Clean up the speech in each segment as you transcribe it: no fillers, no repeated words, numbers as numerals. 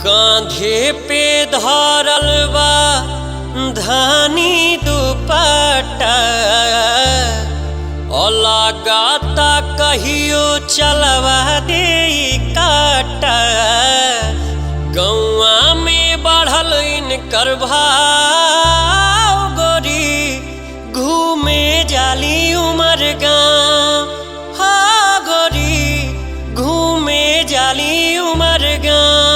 कांधे पे धरल बा धानी दुपट्टा लगाता कहियो चलवा दे काटा। गौआ में बढ़ल इनकर भाव गोरी घूमे जाली उमर गाँव। हाँ गोरी घूमे जाली उमर गाँव।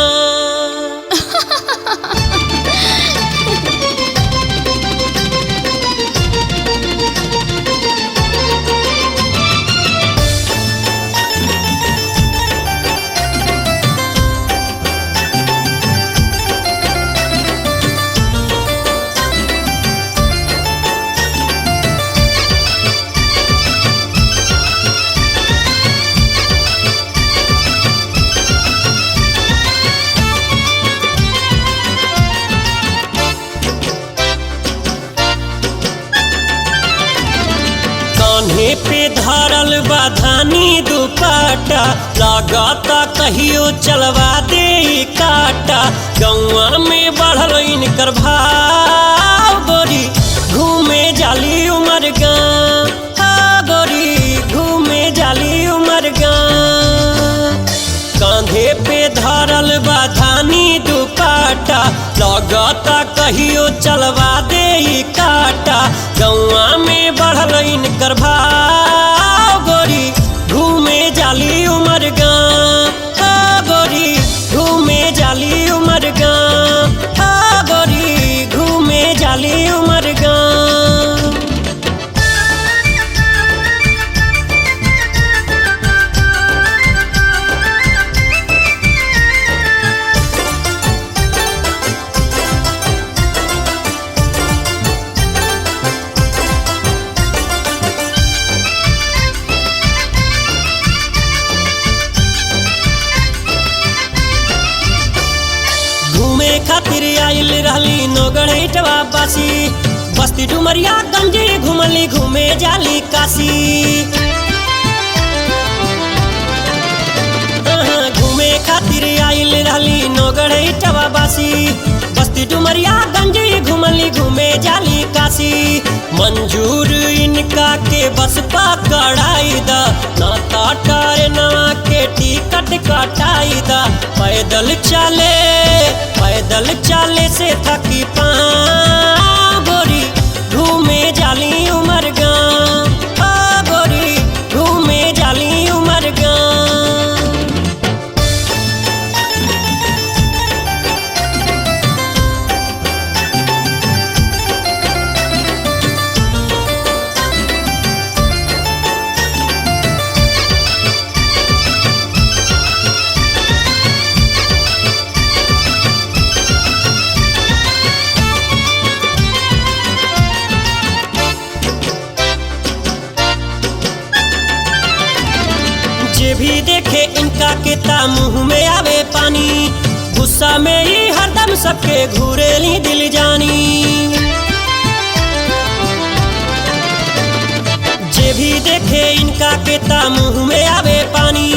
कान्हे पे धरल बा धानी दुपट्टा लगाता कहियो चलवा दे काटा। गौआ में बढ़ल इनकर भाव गोरी घूमे जाली उमर गाँव। हाँ गोरी घूमे जाली उमर गाँव। कांधे पे धरल बा धानी दुपट्टा लगाता कहियो चलवा दे काटा। गौआ में बढ़ल इनकर भाव गोरी घूमे जाली उमर गाँव। हाँ गोरी घूमे जाली उमर गाँव। हाँ गोरी घूमे जाली उमर गाँव। खातिर आइल रहली नौगढ़वा बासी बस्ती डुमरिया गंजे घुमली घूमे जाली काशी। घूमे खातिर आइल रहली नौगढ़वा बासी बस्ती डुमरिया गंजे घुमली घूमे जाली काशी। मंजूर इनका के बस पकड़ाई दा ना टाटर नवा के टिकट कटाई दा। पैदल चले से थकी पाँव गोरी घूमे जाली उमर गाँव। हाँ गोरी घूमे जाली उमर गाँव। जे भी देखे इनका के ता मुँह में आवे पानी। गुस्सा में ही हरदम सबके घूरेली दिल जानी। जे भी देखे इनका के ता मुँह में आवे पानी।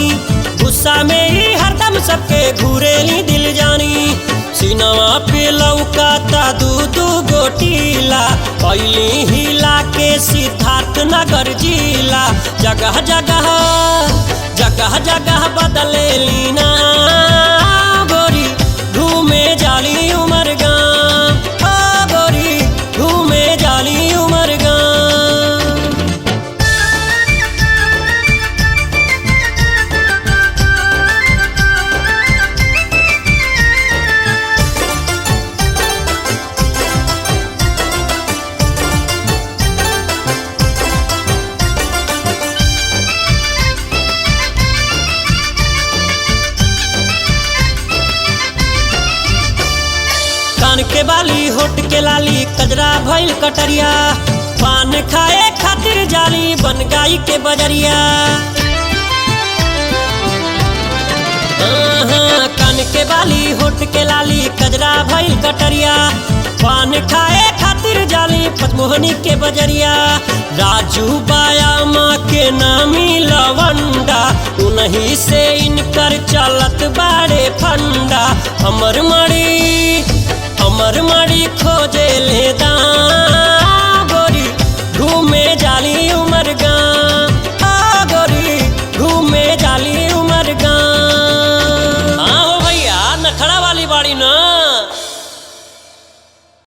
गुस्सा में ही हरदम सबके घूरेली दिल जानी। सीनावा पे लौकाता दू गोटीला पहली हिला के सिद्धार्थ नगर जिला। जगह जगह बदले लीना गोरी घूमे जाली उमर गाँव। हाँ गोरी घूमे जाली उमर गाँव। कान के बाली होठ के लाली कजरा भइल कटरिया। पान खाए खातिर जाली बन गाई के बजरिया। कान के बाली होठ के लाली कजरा भइल कटरिया। पान खाए खातिर जाली पतमोहनी के बजरिया। राजू बाया माँ के नामी लवंडा, उन्हीं से इनकर चलत बाड़े फंडा। हमर मड़ी खोजे ले